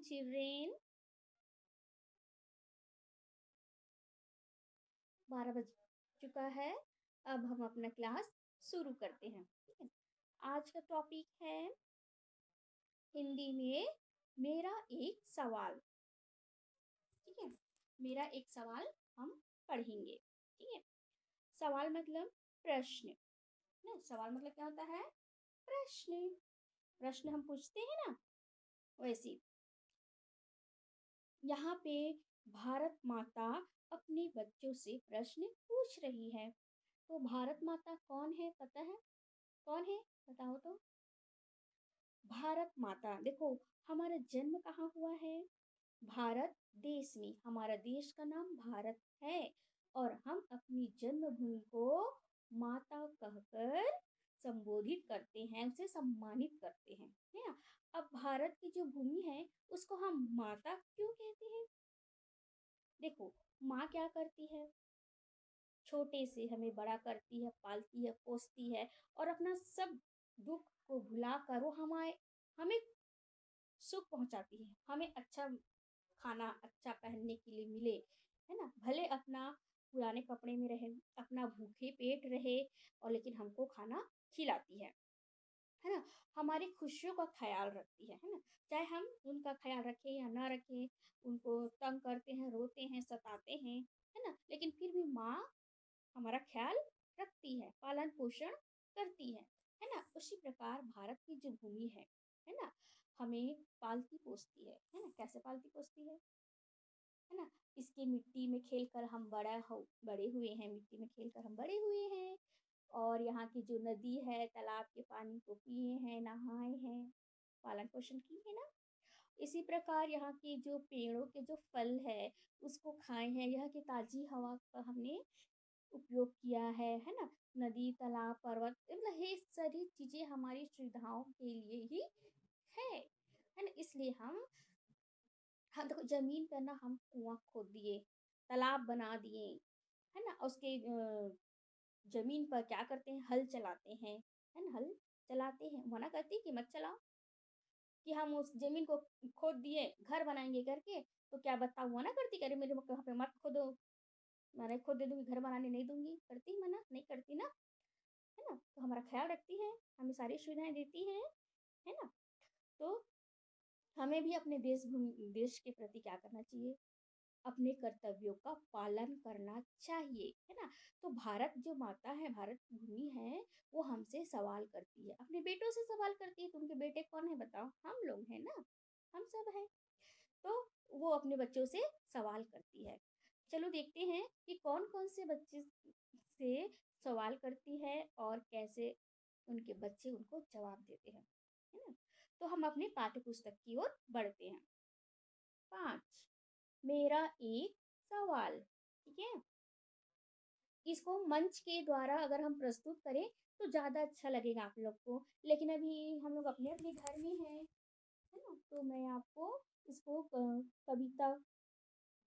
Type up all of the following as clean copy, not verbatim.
children. 12 बज चुका है। अब हम अपना क्लास शुरू करते हैं। ठीक है, आज का टॉपिक है हिंदी में मेरा एक सवाल। ठीक है, मेरा एक सवाल हम पढ़ेंगे। ठीक है, सवाल मतलब प्रश्न ना। सवाल मतलब क्या होता है? प्रश्न। प्रश्न हम पूछते हैं ना, वैसे यहाँ पे भारत माता अपने बच्चों से प्रश्न पूछ रही है। तो भारत माता कौन है पता है? कौन है बताओ तो। भारत माता, देखो हमारा जन्म कहाँ हुआ है? भारत देश में। हमारा देश का नाम भारत है और हम अपनी जन्मभूमि को माता कहकर संबोधित करते हैं, उसे सम्मानित करते हैं, है ना। अब भारत की जो भूमि है उसको हम माता क्यों कहते हैं? देखो, माँ क्या करती है? छोटे से हमें बड़ा करती है, पालती है, पोसती है और अपना सब दुख को भुला कर वो हमें सुख पहुंचाती है। हमें अच्छा खाना, अच्छा पहनने के लिए मिले, है ना। भले अपना पुराने कपड़े में रहे, अपना भूखे पेट रहे, और लेकिन हमको खाना खिलाती है ना। हमारी खुशियों का ख्याल रखती है ना। चाहे हम उनका ख्याल रखें या ना रखें, उनको तंग करते हैं, रोते हैं, सताते हैं, है ना, लेकिन फिर भी माँ हमारा ख्याल रखती है, पालन पोषण करती है ना। उसी प्रकार भारत की जो भूमि है ना, हमें पालती पोसती है ना। कैसे पालती पोसती है ना। इसकी मिट्टी में खेलकर हम बड़े हुए हैं, मिट्टी में खेलकर हम बड़े हुए हैं। और यहाँ की जो नदी है, तालाब के पानी को पिए हैं, नहाए हैं, पालन पोषण की है ना। इसी प्रकार यहाँ की जो पेड़ों के जो फल है उसको खाए हैं। यहाँ की ताजी हवा का हमने उपयोग किया है ना। नदी, तालाब, पर्वत, मतलब ये सारी चीजें हमारी सुविधाओं के लिए ही है ना। इसलिए हम देखो, जमीन पर ना हम कुआं खोद दिए, तालाब बना दिए, है ना। उसके जमीन पर क्या करते हैं? हल चलाते हैं, है ना। हल चलाते हैं, मना करती है कि मत चलाओ। कि हम उस जमीन को खोद दिए, घर बनाएंगे करके, तो क्या बताओ, मना करती, करे मेरे वहाँ पे मत खोदो, मैंने खुद दे दूंगी, घर बनाने नहीं दूंगी, करती मना? नहीं करती ना, है ना। तो हमारा ख्याल रखती है, हमें सारी सुविधाएं देती है ना। तो हमें भी अपने देश के प्रति क्या करना चाहिए? अपने कर्तव्यों का पालन करना चाहिए, है ना। तो भारत जो माता है, भारत भूमि है, वो हमसे सवाल करती है, अपने बेटों से सवाल करती है। तो उनके बेटे कौन है बताओ? हम लोग हैं ना, हम सब हैं। तो वो अपने बच्चों से सवाल करती है। चलो देखते हैं कि कौन कौन से बच्चे से सवाल करती है और कैसे उनके बच्चे उनको जवाब देते हैं, है ना। तो हम अपने पाठ्य पुस्तक की ओर बढ़ते हैं। 5, मेरा एक सवाल। ठीक है, इसको मंच के द्वारा अगर हम प्रस्तुत करें तो ज़्यादा अच्छा लगेगा आप लोग को, लेकिन अभी हम लोग अपने अपने घर में हैं, है ना। तो मैं आपको इसको कविता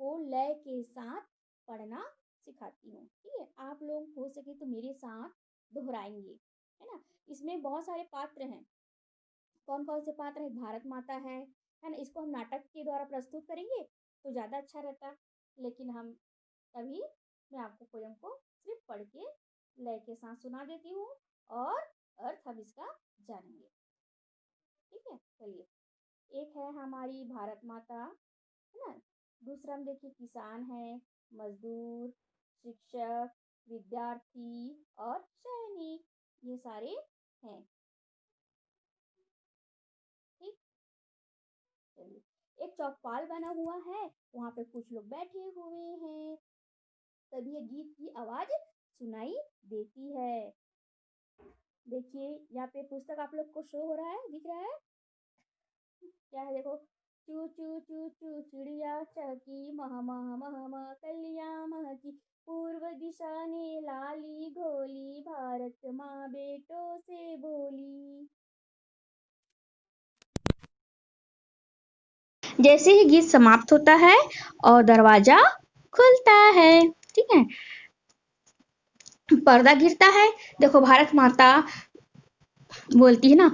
को लय के साथ पढ़ना सिखाती हूँ। ठीक है, आप लोग हो सके तो मेरे साथ दोहराएंगे, है ना। इसमें बहुत सारे पात्र हैं। कौन कौन से पात्र है? भारत माता है ना। इसको हम नाटक के द्वारा प्रस्तुत करेंगे तो ज़्यादा अच्छा रहता, लेकिन हम अभी मैं आपको पोयम को सिर्फ पढ़ के लय के साथ सुना देती हूँ और अर्थ हम इसका जानेंगे। ठीक है, चलिए। एक है हमारी भारत माता, है ना। दूसरा हम देखिए किसान है, मजदूर, शिक्षक, विद्यार्थी और सैनिक, ये सारे हैं। ठीक, चलिए। एक चौपाल बना हुआ है, वहां पे कुछ लोग बैठे हुए हैं, तभी ये गीत की आवाज सुनाई देती है। देखिए यहाँ पे पुस्तक आप लोग को शो हो रहा है, दिख रहा है क्या है? देखो, चू चू चू चू चिड़िया चहकी, मह मह मह मह कलिया महकी, पूर्व दिशा ने लाली घोली, भारत माँ बेटों से बोली। जैसे ही गीत समाप्त होता है और दरवाजा खुलता है, ठीक है, पर्दा गिरता है। देखो भारत माता बोलती है ना,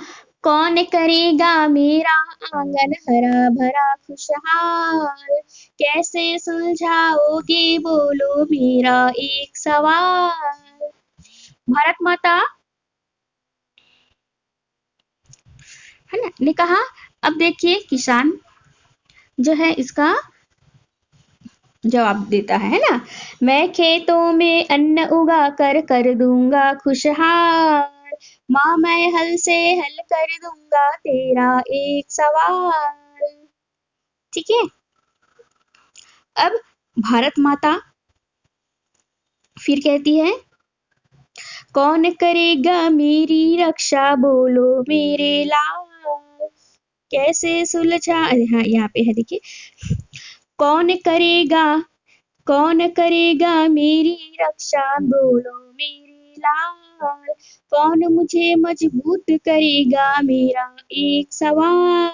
कौन करेगा मेरा आंगन हरा भरा खुशहाल, कैसे सुलझाओगे बोलो मेरा एक सवाल। भारत माता है ना ने कहा। अब देखिए किसान जो है इसका जवाब देता है ना। मैं खेतों में अन्न उगा कर दूंगा खुशहाल, माँ मैं हल से हल कर दूंगा तेरा एक सवाल। ठीक है। अब भारत माता फिर कहती है, कौन करेगा मेरी रक्षा बोलो मेरे लाल, कैसे सुलझा, हाँ यहाँ पे है देखिए, कौन करेगा कौन करेगा मेरी रक्षा बोलो मेरे लाल, कौन मुझे मजबूत करेगा मेरा एक सवाल।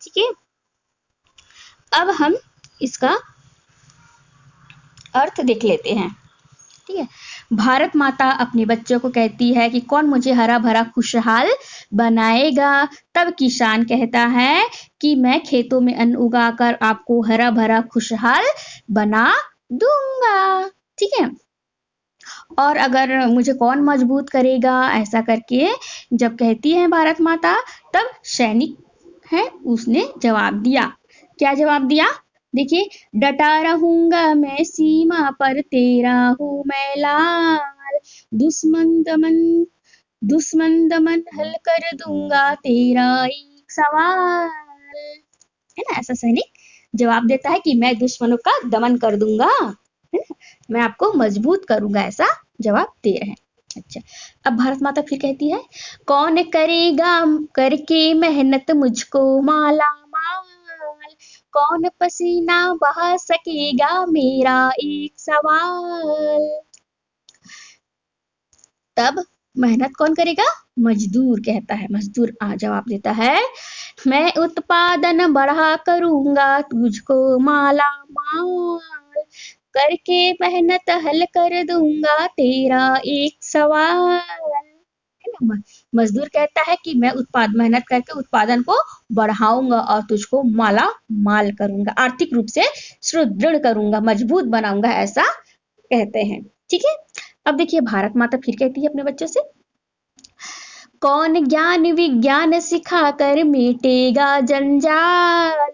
ठीक है। अब हम इसका अर्थ देख लेते हैं। ठीक है। भारत माता अपने बच्चों को कहती है कि कौन मुझे हरा भरा खुशहाल बनाएगा। तब किसान कहता है कि मैं खेतों में अन्न उगाकर आपको हरा भरा खुशहाल बना दूंगा। ठीक है। और अगर मुझे कौन मजबूत करेगा, ऐसा करके जब कहती है भारत माता, तब सैनिक है उसने जवाब दिया। क्या जवाब दिया? देखिए, डटा रहूंगा मैं सीमा पर तेरा हूँ मैं लाल, दुश्मन दमन हल कर दूंगा तेरा एक सवाल। है ना, ऐसा सैनिक जवाब देता है कि मैं दुश्मनों का दमन कर दूंगा, है ना, मैं आपको मजबूत करूंगा, ऐसा जवाब दे रहे हैं। अच्छा, अब भारत माता फिर कहती है, कौन करेगा करके मेहनत मुझको माला माल, कौन पसीना बहा सकेगा मेरा एक सवाल। तब मेहनत कौन करेगा? मजदूर कहता है। मजदूर जवाब देता है, मैं उत्पादन बढ़ा करूंगा तुझको माला माल, करके मेहनत हल कर दूंगा तेरा एक सवाल। है ना, मजदूर कहता है कि मैं मेहनत करके उत्पादन को बढ़ाऊंगा और तुझको माला माल करूंगा, आर्थिक रूप से सुदृढ़ करूंगा, मजबूत बनाऊंगा, ऐसा कहते हैं। ठीक है। अब देखिए भारत माता फिर कहती है अपने बच्चों से, कौन ज्ञान विज्ञान सिखा कर मिटेगा जंजाल,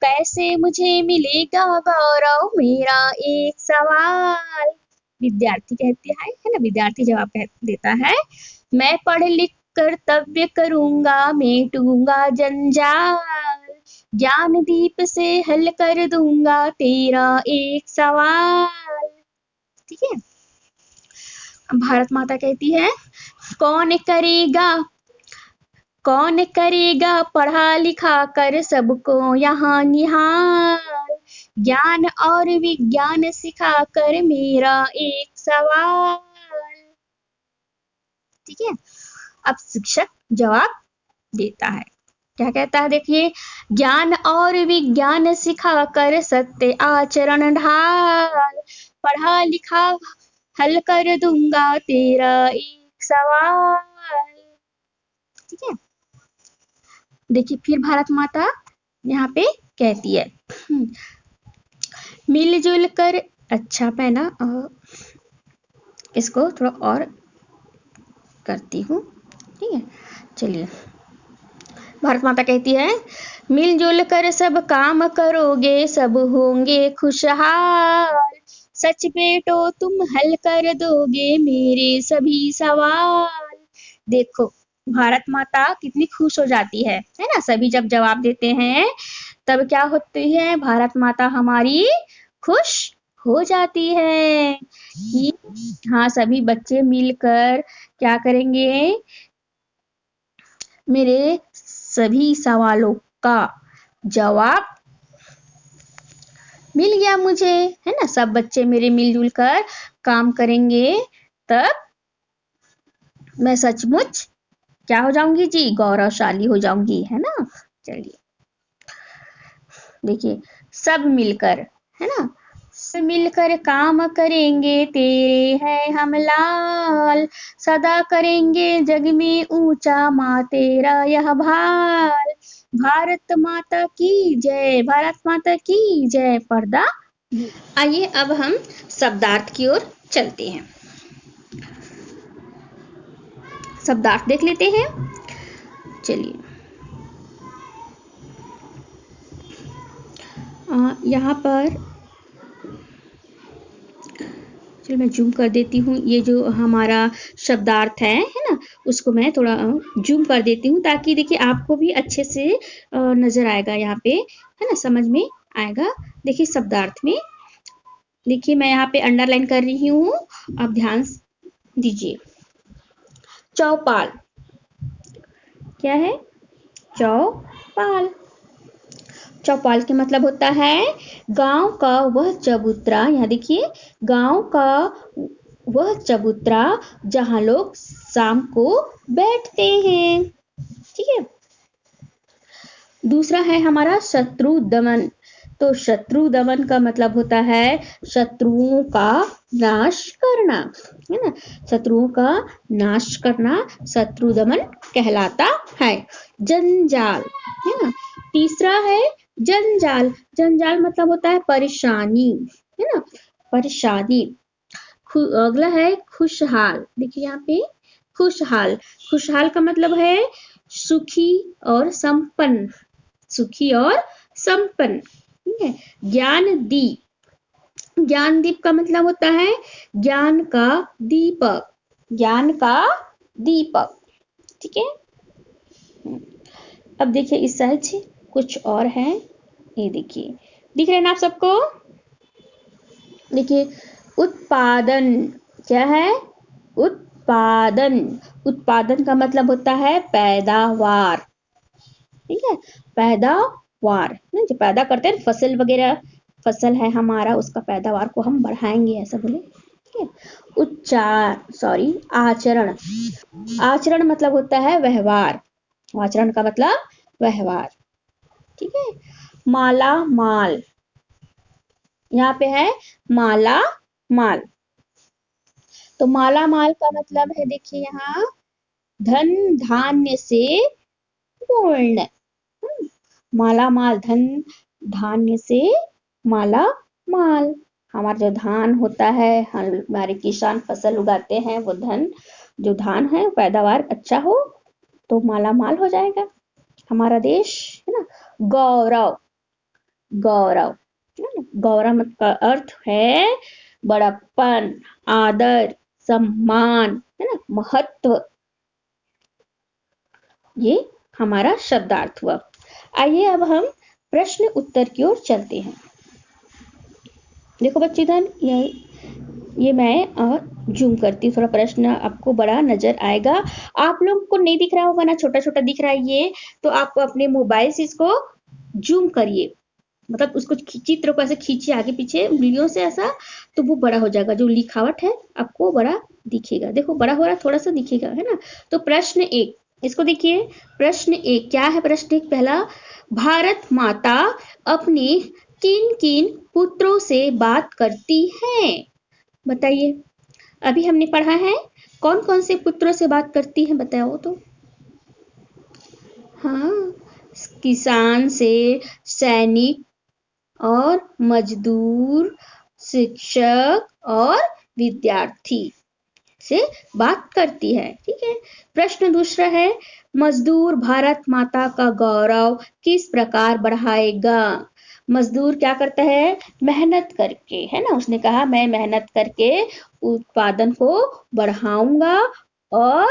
कैसे मुझे मिलेगा गौरव मेरा एक सवाल। विद्यार्थी कहते हैं, है ना, विद्यार्थी जवाब देता है, मैं पढ़ लिख कर्तव्य करूंगा मिटूंगा जंजाल, ज्ञान दीप से हल कर दूंगा तेरा एक सवाल। ठीक है। भारत माता कहती है, कौन करेगा पढ़ा लिखा कर सबको यहाँ निहाल, ज्ञान और विज्ञान सिखा कर मेरा एक सवाल। ठीक है। अब शिक्षक जवाब देता है। क्या कहता है? देखिए, ज्ञान और विज्ञान सिखा कर सत्य आचरण ढाल, पढ़ा लिखा हल कर दूंगा तेरा एक सवाल। ठीक है। देखिए फिर भारत माता यहाँ पे कहती है, मिलजुल कर, अच्छा पहना, इसको थोड़ा और करती हूँ। ठीक है, चलिए। भारत माता कहती है, मिलजुल कर सब काम करोगे सब होंगे खुशहाल, सच बेटो तुम हल कर दोगे मेरे सभी सवाल। देखो भारत माता कितनी खुश हो जाती है ना, सभी जब जवाब देते हैं तब क्या होती है, भारत माता हमारी खुश हो जाती है कि हाँ सभी बच्चे मिलकर क्या करेंगे, मेरे सभी सवालों का जवाब मिल गया मुझे, है ना, सब बच्चे मेरे मिलजुल कर काम करेंगे, तब मैं सचमुच क्या हो जाऊंगी जी, गौरवशाली हो जाऊंगी, है ना। चलिए देखिए, सब मिलकर, है ना, मिलकर काम करेंगे तेरे हैं हम लाल, सदा करेंगे जग में ऊंचा माँ तेरा यह भाल। भारत माता की जय, भारत माता की जय। पर्दा। आइए अब हम शब्दार्थ की ओर चलते हैं। शब्दार्थ देख लेते हैं। चलिए, यहाँ पर चलो मैं जूम कर देती हूँ। ये जो हमारा शब्दार्थ है ना, उसको मैं थोड़ा जूम कर देती हूँ ताकि देखिए आपको भी अच्छे से नजर आएगा यहाँ पे, है ना, समझ में आएगा। देखिए शब्दार्थ में, देखिए मैं यहाँ पे अंडरलाइन कर रही हूँ, आप ध्यान दीजिए। चौपाल क्या है? चौपाल। चौपाल के मतलब होता है गांव का वह चबूतरा, यहाँ देखिए, गांव का वह चबूतरा जहां लोग शाम को बैठते हैं। ठीक है। दूसरा है हमारा शत्रु दमन। तो शत्रु दमन का मतलब होता है शत्रुओं का नाश करना, है ना, शत्रुओं का नाश करना शत्रु दमन कहलाता है। जंजाल, है ना। तीसरा है जंजाल। जंजाल मतलब होता है परेशानी, है ना, परेशानी। अगला है खुशहाल। देखिए यहाँ पे खुशहाल, खुशहाल का मतलब है सुखी और संपन्न, सुखी और संपन्न। ठीक है। ज्ञानदीप, ज्ञानदीप का मतलब होता है ज्ञान का दीपक, ज्ञान का दीपक। ठीक है। अब देखिए इस साइड से कुछ और है, ये देखिए, दिख रहे हैं ना आप सबको? देखिए उत्पादन क्या है? उत्पादन। उत्पादन का मतलब होता है पैदावार। ठीक है, पैदावार ना, जो पैदा करते हैं फसल वगैरह, फसल है हमारा, उसका पैदावार को हम बढ़ाएंगे, ऐसा बोले। ठीक है। उच्चार, सॉरी, आचरण। आचरण मतलब होता है व्यवहार, आचरण का मतलब व्यवहार। ठीक है। माला माल, यहाँ पे है माला माल। तो माला माल का मतलब है, देखिए यहाँ, धन धान्य से पूर्ण। माला माल, धन धान्य से माला माल। हमारा जो धान होता है, हमारे किसान फसल उगाते हैं, वो धन, जो धान है पैदावार अच्छा हो तो माला माल हो जाएगा हमारा देश, है ना। गौरव, गौरव, गौरव का अर्थ है बड़प्पन, आदर, सम्मान, है ना, महत्व। ये हमारा शब्दार्थ हुआ। आइए अब हम प्रश्न उत्तर की ओर चलते हैं। देखो बच्चीधन, ये मैं जूम करती हूँ, थोड़ा प्रश्न आपको बड़ा नजर आएगा। आप लोग को नहीं दिख रहा होगा ना, छोटा छोटा दिख रहा है ये, तो आप अपने मोबाइल से इसको जूम करिए, मतलब उसको चित्र को ऐसे खींचिए आगे पीछे उंगलियों से ऐसा, तो वो बड़ा हो जाएगा, जो लिखावट है आपको बड़ा दिखेगा। देखो बड़ा हो रहा है, थोड़ा सा दिखेगा, है ना। तो प्रश्न एक, इसको देखिए। प्रश्न एक क्या है? प्रश्न एक पहला, भारत माता अपने किन किन पुत्रों से बात करती है? बताइए। अभी हमने पढ़ा है, कौन कौन से पुत्रों से बात करती है, बताओ तो। हाँ, किसान से, सैनिक और मजदूर, शिक्षक और विद्यार्थी से बात करती है। ठीक है। प्रश्न दूसरा है, मजदूर भारत माता का गौरव किस प्रकार बढ़ाएगा? मजदूर क्या करता है? मेहनत करके, है ना, उसने कहा मैं मेहनत करके उत्पादन को बढ़ाऊंगा और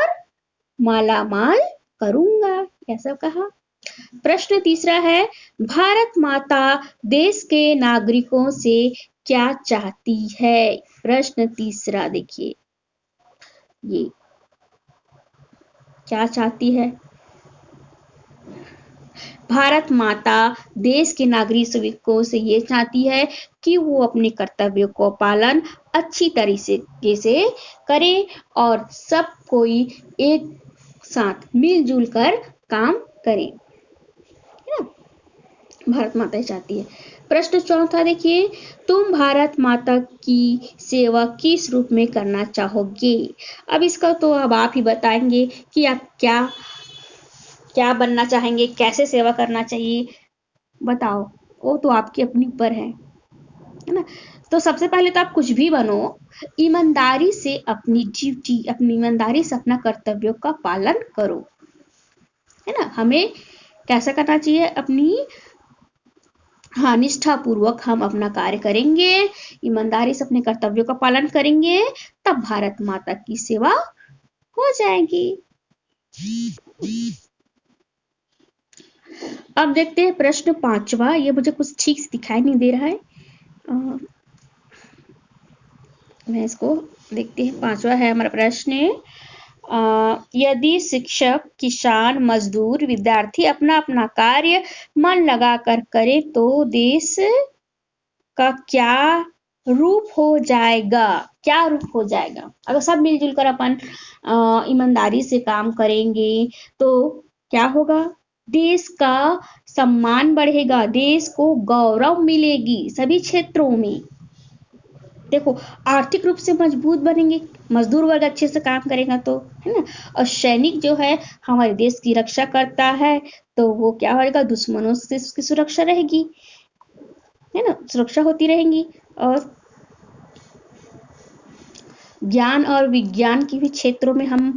मालामाल करूंगा, ऐसा कहा। प्रश्न तीसरा है, भारत माता देश के नागरिकों से क्या चाहती है? प्रश्न तीसरा देखिए, ये क्या चाहती है? भारत माता देश के नागरिकों से ये चाहती है कि वो अपने कर्तव्यों को पालन अच्छी तरीके से करे और सब कोई एक साथ मिलजुल कर काम करे, है ना, भारत माता चाहती है। प्रश्न चौथा देखिए, तुम भारत माता की सेवा किस रूप में करना चाहोगे? अब इसका तो अब आप ही बताएंगे कि आप क्या क्या बनना चाहेंगे, कैसे सेवा करना चाहिए, बताओ। वो तो आपके अपने ऊपर है ना। तो सबसे पहले तो आप कुछ भी बनो, ईमानदारी से अपनी ड्यूटी, अपनी ईमानदारी से अपना कर्तव्यों का पालन करो, है ना। हमें कैसा करना चाहिए, अपनी हाँ निष्ठा पूर्वक हम अपना कार्य करेंगे, ईमानदारी से अपने कर्तव्यों का पालन करेंगे, तब भारत माता की सेवा हो जाएगी। अब देखते हैं प्रश्न 5वां। ये मुझे कुछ ठीक से दिखाई नहीं दे रहा है, मैं इसको देखते हैं। 5वां है हमारा प्रश्न, यदि शिक्षक, किसान, मजदूर, विद्यार्थी अपना अपना कार्य मन लगाकर करे तो देश का क्या रूप हो जाएगा? क्या रूप हो जाएगा? अगर सब मिलजुल कर अपन ईमानदारी से काम करेंगे तो क्या होगा? देश का सम्मान बढ़ेगा, देश को गौरव मिलेगी सभी क्षेत्रों में। देखो, आर्थिक रूप से मजबूत बनेंगे, मजदूर वर्ग अच्छे से काम करेगा तो, है ना। और सैनिक जो है हमारे देश की रक्षा करता है, तो वो क्या होगा, दुश्मनों से उसकी सुरक्षा रहेगी, है ना, सुरक्षा होती रहेंगी। और ज्ञान और विज्ञान की भी क्षेत्रों में हम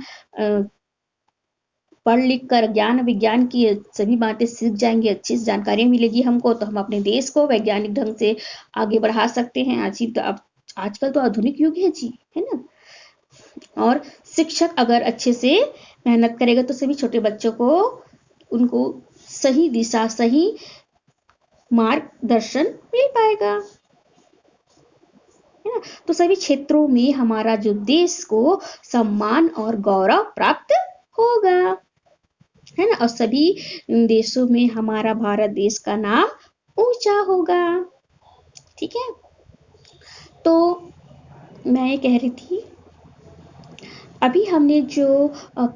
पढ़ लिख कर ज्ञान विज्ञान की सभी बातें सीख जाएंगे, अच्छी जानकारी मिलेगी हमको, तो हम अपने देश को वैज्ञानिक ढंग से आगे बढ़ा सकते हैं। आजकल तो आधुनिक युग है जी, है ना। और शिक्षक अगर अच्छे से मेहनत करेगा तो सभी छोटे बच्चों को उनको सही दिशा, सही मार्गदर्शन मिल पाएगा, है ना। तो सभी क्षेत्रों में हमारा जो देश को सम्मान और गौरव प्राप्त होगा, है ना। और सभी देशों में हमारा भारत देश का नाम ऊंचा होगा। ठीक है, तो मैं ये कह रही थी, अभी हमने जो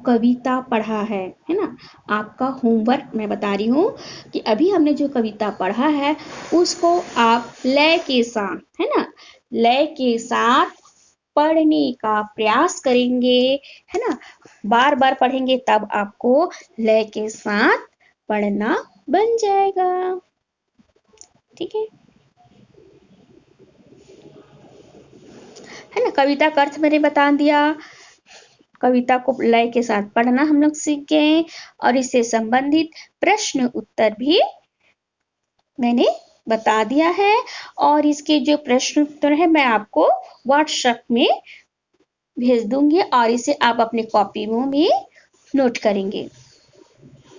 कविता पढ़ा है ना, आपका होमवर्क मैं बता रही हूँ कि अभी हमने जो कविता पढ़ा है उसको आप लय के साथ, है ना, लय के साथ पढ़ने का प्रयास करेंगे, है ना। बार बार पढ़ेंगे तब आपको लय के साथ पढ़ना बन जाएगा। ठीक है ना। कविता का अर्थ मैंने बता दिया, कविता को लय के साथ पढ़ना हम लोग सीख गए, और इससे संबंधित प्रश्न उत्तर भी मैंने बता दिया है। और इसके जो प्रश्न उत्तर है मैं आपको व्हाट्सएप में भेज दूंगी, और इसे आप अपने कॉपी में नोट करेंगे।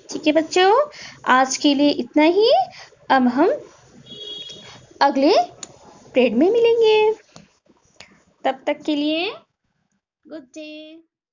ठीक है बच्चों, आज के लिए इतना ही। अब हम अगले पीरियड में मिलेंगे, तब तक के लिए गुड डे।